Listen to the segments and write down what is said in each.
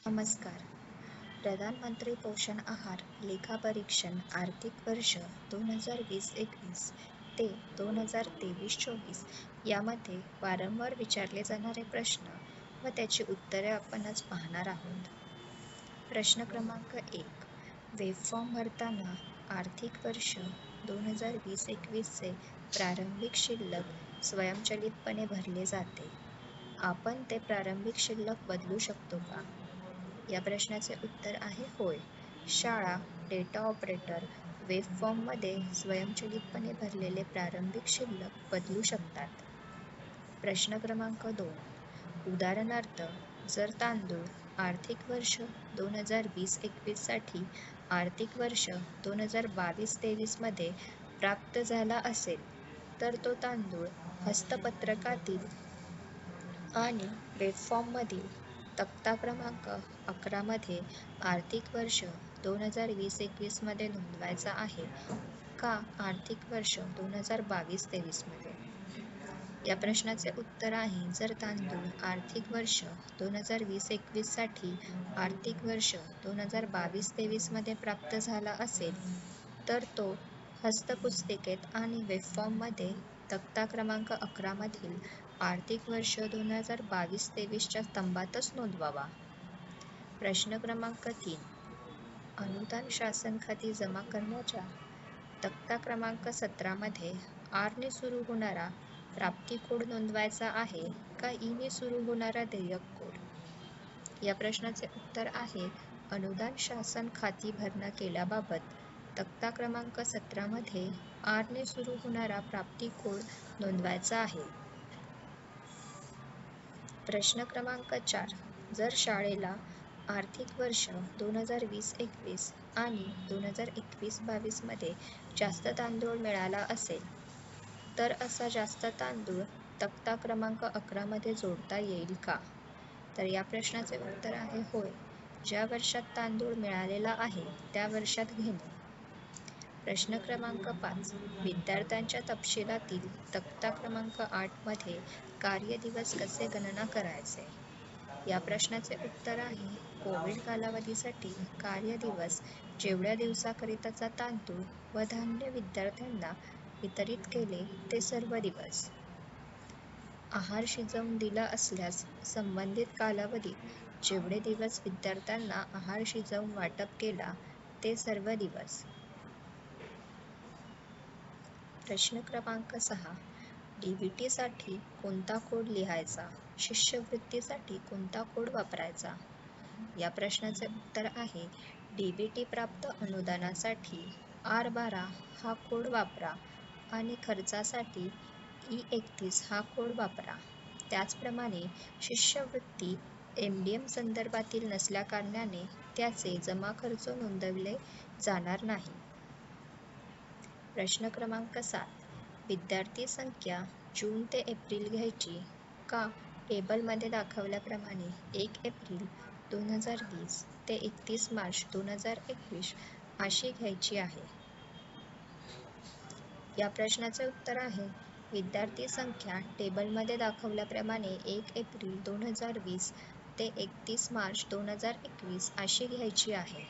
नमस्कार. प्रधानमंत्री पोषण आहार लेखापरीक्षण आर्थिक वर्ष 2020-21 ते 2023-24 यामध्ये वारंवार विचारले जाणारे प्रश्न व त्याची उत्तरे आपण आज पाहणार आहोत. प्रश्न क्रमांक 1. वेब फॉर्म भरताना आर्थिक वर्ष 2020-21 चे प्रारंभिक शिल्लक स्वयंचलितपणे भरले जाते. आपण ते प्रारंभिक शिल्लक बदलू शकतो का? या प्रश्नाचे उत्तर आहे होय. शाळा, डेटा ऑपरेटर वेब फॉर्ममध्ये स्वयंचलितपणे भरलेले प्रारंभिक शिल्लक बदलू शकतात. प्रश्न क्रमांक 2. उदाहरणार्थ, जर तांदूळ आर्थिक वर्ष 2020-21 साठी आर्थिक वर्ष 2022-23 मध्ये प्राप्त झाला असेल, तर तो तांदूळ हस्तपत्रकातील आणि वेब फॉर्ममधील तक्ता क्रमांक 11 मध्ये आर्थिक वर्ष 2020-21 मध्ये नोंदवायचा आहे का आर्थिक वर्ष 2022-23 मध्ये? या प्रश्नाचे उत्तर आहे जर तांदूळ आर्थिक वर्ष 2020-21 साठी आर्थिक वर्ष 2022-23 मध्ये प्राप्त झाला असेल, तर तो हस्तपुस्तिकेत आणि वेब फॉर्ममध्ये तक्ता क्रमांक 11 मधील आर्थिक वर्ष 2022-23 च्या स्तंभातच नोंदवावा. प्रश्न क्रमांक 3. अनुदान शासन खाती जमा करण्याच्या तक्ता क्रमांक 17 मध्ये आर ने सुरू होणारा प्राप्ती कोड नोंदवायचा आहे का ई ने सुरू होणारा देयक कोड? या प्रश्नाचे उत्तर आहे अनुदान शासन खाती भरणा केल्याबाबत तक्ता क्रमांक 17 मध्ये आर ने सुरू होणारा प्राप्ती कोड नोंदवायचा आहे. प्रश्न क्रमांक 4. जर शाळेला आर्थिक वर्ष 2020-21 आणि 2021-22 मध्ये जास्त तांदूळ मिळाला असेल, तर असा जास्त तांदूळ तक्ता क्रमांक 11 मध्ये जोडता येईल का? तर या प्रश्नाचे उत्तर आहे होय. ज्या वर्षात तांदूळ मिळालेला आहे त्या वर्षात घेणे. प्रश्न क्रमांक 5. विद्यार्थ्यांच्या तपशिलातील तक्ता क्रमांक 8 मध्ये कार्यदिवस कसे गणना करायचे? या प्रश्नाचे उत्तर आहे कोविड कालावधीसाठी कार्यदिवस जेवढ्या दिवसाकरिताचा तांदूळ व धान्य विद्यार्थ्यांना वितरित केले ते सर्व दिवस. आहार शिजवून दिला असल्यास संबंधित कालावधीत जेवढे दिवस विद्यार्थ्यांना आहार शिजवून वाटप केला ते सर्व दिवस. प्रश्न क्रमांक 6. डीबीटीसाठी कोणता कोड लिहायचा? शिष्यवृत्तीसाठी कोणता कोड वापरायचा? या प्रश्नाचे उत्तर आहे डीबीटी प्राप्त अनुदानासाठी R12 हा कोड वापरा आणि खर्चासाठी E31 हा कोड वापरा. त्याचप्रमाणे शिष्यवृत्ती MDM संदर्भातील नसल्याकारणाने त्याचे जमा खर्च नोंदवले जाणार नाही. प्रश्न क्रमांक 7. विद्यार्थी संख्या जून ते एप्रिल घ्यायची का टेबलमध्ये दाखवल्याप्रमाणे 1 एप्रिल 2020 ते 31 मार्च 2021 अशी घ्यायची आहे? या प्रश्नाचे उत्तर आहे विद्यार्थी संख्या टेबलमध्ये दाखवल्याप्रमाणे 1 एप्रिल 2020 ते 31 मार्च 2021 अशी घ्यायची आहे.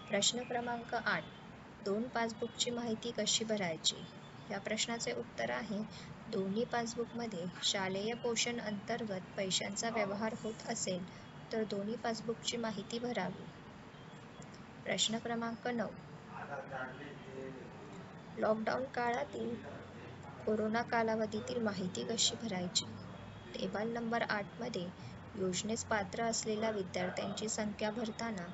प्रश्न क्रमांक 8. 2 पासबुकची माहिती कशी भरायची? या प्रश्नाचे उत्तर आहे दोन्ही पासबुकमध्ये शालेय पोषण अंतर्गत पैशांचा व्यवहार होत असेल तर दोन्ही पासबुकची माहिती भरावी. प्रश्न क्रमांक 9. लॉकडाऊन काळातील कोरोना कालावधीतील माहिती कशी भरायची? टेबल नंबर 8 मध्ये योजनेस पात्र असलेल्या विद्यार्थ्यांची संख्या भरताना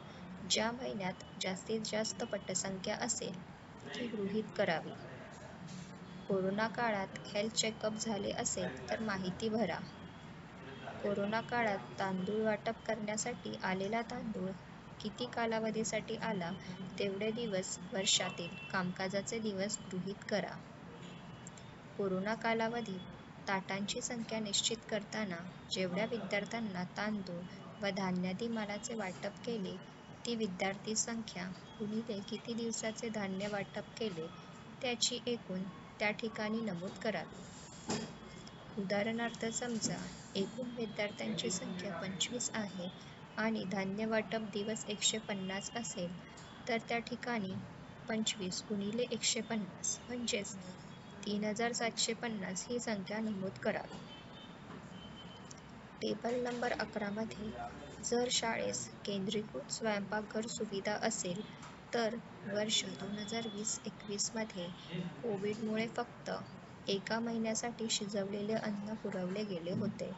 ज्या महिन्यात जास्तीत जास्त पटसंख्या असेल ती गृहीत करावी. कोरोना काळात हेल्थ चेकअप झाले असेल तर माहिती भरा. कोरोना काळात तांदूळ वाटप करण्यासाठी आलेला तांदूळ किती कालावधीसाठी आला तेवढे दिवस वर्षातील कामकाजाचे दिवस गृहीत करा. कोरोना कालावधीत ताटांची संख्या निश्चित करताना जेवढ्या विद्यार्थ्यांना तांदूळ व धान्यादी मालाचे वाटप केले ती विद्यार्थी संख्या गुणिले किती दिवसाचे धान्य वाटप केले त्याची एकूण त्या ठिकाणी नमूद करावी. उदाहरणार्थ समजा एकूण विद्यार्थ्यांची संख्या 25 आहे आणि धान्य वाटप दिवस 150 असेल तर त्या ठिकाणी 25 गुणिले 150 म्हणजेच 3750 ही संख्या नमूद करावी. टेबल नंबर 11 मध्ये जर शाळेस केंद्रीकृत स्वयंपाकघर सुविधा असेल तर वर्ष 2020-21 मध्ये कोविडमुळे फक्त एका महिन्यासाठी शिजवलेले अन्न पुरवले गेले होते,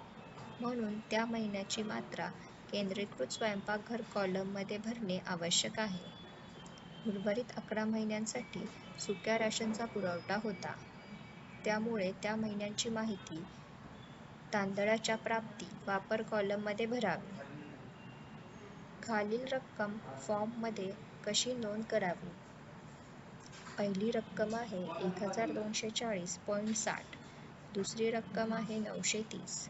म्हणून त्या महिन्याची मात्रा केंद्रीकृत स्वयंपाकघर कॉलममध्ये भरणे आवश्यक आहे. उर्वरित 11 महिन्यांसाठी सुक्या राशनचा पुरवठा होता, त्यामुळे त्या महिन्यांची माहिती तांदळाच्या प्राप्ती वापर कॉलममध्ये भरावी. खालील रक्कम फॉर्ममध्ये कशी नोंद करावी? पहिली रक्कम आहे 1240.60. दुसरी रक्कम आहे 930.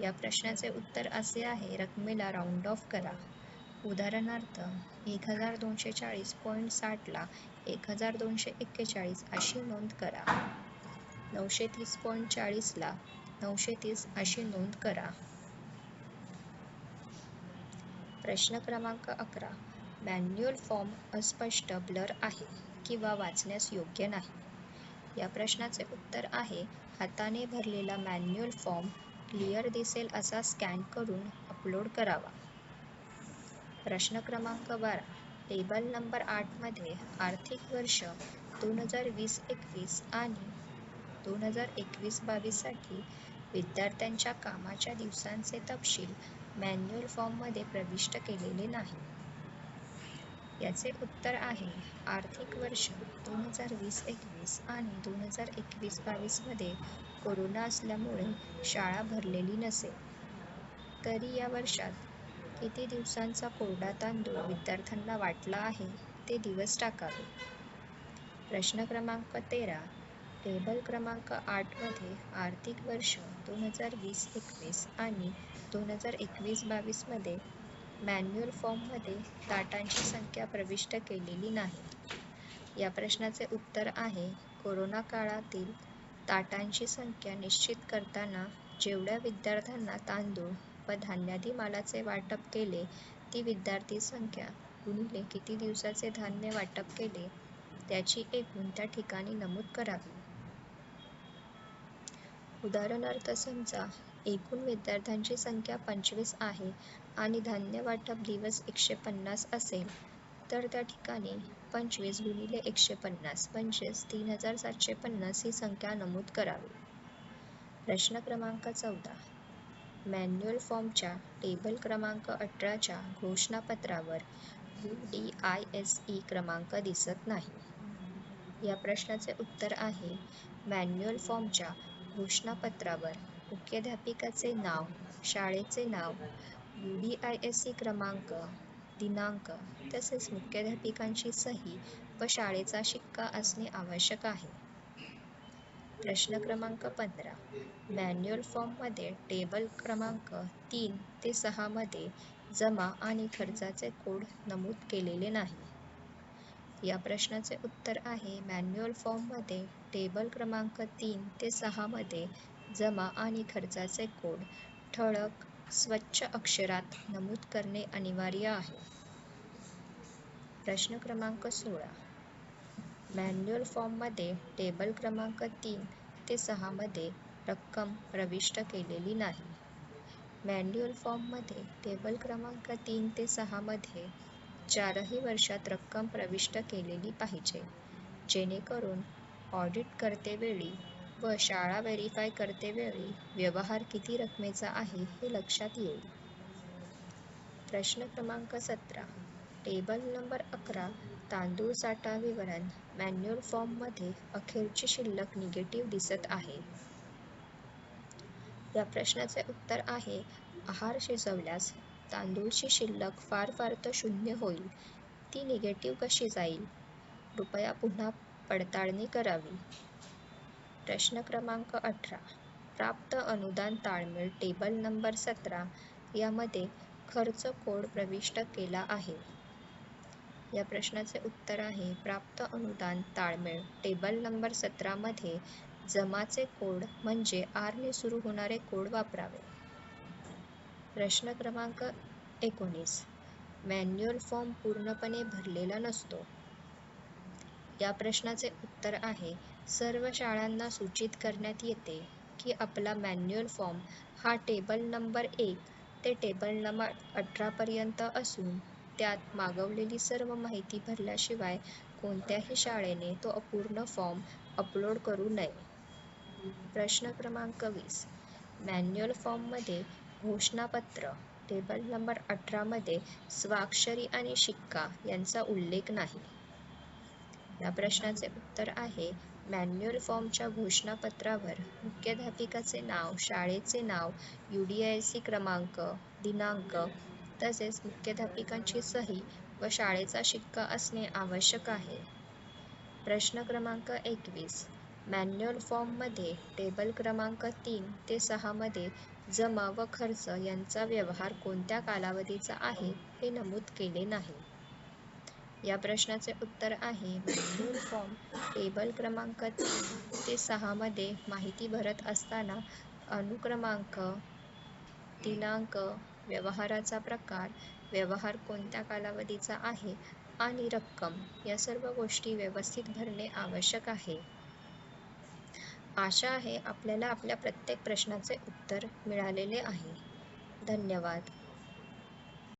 या प्रश्नाचे उत्तर असे आहे, रकमेला राऊंड ऑफ करा. उदाहरणार्थ 1240.60 ला 1241 अशी नोंद करा. 930.40 ला 930 अशी नोंद करा. प्रश्न क्रमांक 11. मॅन्युअल फॉर्म अस्पष्ट, ब्लर आहे किंवा वाचण्यास योग्य नाही. या प्रश्नाचे उत्तर आहे, हाताने भरलेला मॅन्युअल फॉर्म क्लिअर दिसेल असा स्कॅन करून अपलोड करावा. प्रश्न क्रमांक 12. टेबल नंबर 8 मध्ये आर्थिक वर्ष 2020-21 आणि 2021-22 साठी विद्यार्थ्यांच्या कामाच्या दिवसांचे तपशील मॅन्युअल फॉर्ममध्ये प्रविष्ट केलेले नाही. याचे उत्तर आहे, आर्थिक वर्ष 2020-21 आणि 2021-22 मध्ये कोरोना असल्यामुळे शाळा भरलेली नसेल. तरी या वर्षात किती दिवसांचा कोरडा तांदूळ विद्यार्थ्यांना वाटला आहे ते दिवस टाकावे. प्रश्न क्रमांक 13. टेबल क्रमांक 8 मध्ये आर्थिक वर्ष 2020-21 आणि 2021-22 मध्ये मॅन्युअल फॉर्ममध्ये ताटांची संख्या प्रविष्ट केलेली नाही. या प्रश्नाचे उत्तर आहे, कोरोना काळातील ताटांची संख्या निश्चित करताना जेवढ्या विद्यार्थ्यांना तांदूळ व धान्यादी मालाचे वाटप केले ती विद्यार्थी संख्या गुणिले किती दिवसाचे धान्य वाटप केले त्याची एकूण त्या ठिकाणी नमूद करावी. उदाहरणार्थ समजा एकूण विद्यार्थ्यांची संख्या 25 आहे आणि धान्य वाटप दिवस 150 असेल तर त्या ठिकाणी 25 गुणिले 150 म्हणजेच 3750 ही संख्या नमूद करावी. प्रश्न क्रमांक 14. मॅन्युअल फॉर्मच्या टेबल क्रमांक 18च्या घोषणापत्रावर UDISE क्रमांक दिसत नाही. या प्रश्नाचे उत्तर आहे, मॅन्युअल फॉर्मच्या घोषणापत्रावर मुख्याध्यापिकाचे नाव, शाळेचे नाव, UDISE क्रमांक, दिनांक तसेच मुख्याध्यापिकांची सही व शाळेचा शिक्का असणे आवश्यक आहे. प्रश्न क्रमांक 15. मॅन्युअल फॉर्ममध्ये टेबल क्रमांक 3 ते 6 मध्ये जमा आणि खर्चाचे कोड नमूद केलेले नाही. या प्रश्नाचे उत्तर आहे, मॅन्युअल फॉर्ममध्ये टेबल क्रमांक 3 ते 6 मध्ये जमा आणि खर्चाचे कोड ठळक स्वच्छ अक्षरात नमूद करणे अनिवार्य आहे. प्रश्न क्रमांक 16. मॅन्युअल फॉर्ममध्ये टेबल क्रमांक 3 ते 6 मध्ये रक्कम प्रविष्ट केलेली नाही. मॅन्युअल फॉर्ममध्ये टेबल क्रमांक 3 ते 6 मध्ये 4ही वर्षात रक्कम प्रविष्ट केलेली पाहिजे, जेणेकरून ऑडिट करतेवेळी व शाळा व्हेरिफाय करतेवेळी व्यवहार किती रकमेचा आहे हे लक्षात येईल. प्रश्न क्रमांक 17. टेबल नंबर 11 तांदूळ साठा विवरण मॅन्युअल फॉर्ममध्ये अखेरची शिल्लक निगेटिव्ह दिसत आहे. या प्रश्नाचे उत्तर आहे, आहार शिजवल्यास तांदूळची शिल्लक फार तर 0 होईल. ती निगेटिव्ह कशी जाईल? कृपया पुन्हा पडताळणी करावी. प्रश्न क्रमांक 18. प्राप्त अनुदान ताळमेळ टेबल नंबर 17 यामध्ये खर्च कोड प्रविष्ट केला आहे. या प्रश्नाचे उत्तर आहे, प्राप्त अनुदान ताळमेळ टेबल नंबर 17 मध्ये जमाचे कोड म्हणजे R ने सुरू होणारे कोड वापरावे. प्रश्न क्रमांक 19. मॅन्युअल फॉर्म पूर्णपणे भरलेला नसतो. या प्रश्नाचे उत्तर आहे, सर्व शाळांना सूचित करण्यात येते की आपला मॅन्युअल फॉर्म हा टेबल नंबर 1 ते टेबल नंबर 18 पर्यंत असून त्यात मागवलेली सर्व माहिती भरल्याशिवाय कोणत्याही शाळेने तो अपूर्ण फॉर्म अपलोड करू नये. प्रश्न क्रमांक 20. मॅन्युअल फॉर्ममध्ये घोषणापत्र टेबल नंबर 18 मध्ये स्वाक्षरी आणि शिक्का यांचा उल्लेख नाही. या प्रश्नाचे उत्तर आहे, मॅन्युअल फॉर्मच्या घोषणापत्रावर मुख्याध्यापिकाचे नाव, शाळेचे नाव, UDIC क्रमांक, दिनांक तसेच मुख्याध्यापिकांची सही व शाळेचा शिक्का असणे आवश्यक आहे. प्रश्न क्रमांक 21. मॅन्युअल फॉर्ममध्ये टेबल क्रमांक 3 ते 6 मध्ये जमा व खर्च यांचा व्यवहार कोणत्या कालावधीचा आहे हे नमूद केले नाही. या प्रश्नाचे उत्तर आहे, मॅन्युअल फॉर्म टेबल क्रमांक 3 ते 6 मध्ये माहिती भरत असताना अनुक्रमांक, दिनांक, व्यवहाराचा प्रकार, व्यवहार कोणत्या कालावधीचा आहे आणि रक्कम या सर्व गोष्टी व्यवस्थित भरणे आवश्यक आहे. आशा आहे आपल्याला आपल्या प्रत्येक प्रश्नाचे उत्तर मिळालेले आहे. धन्यवाद.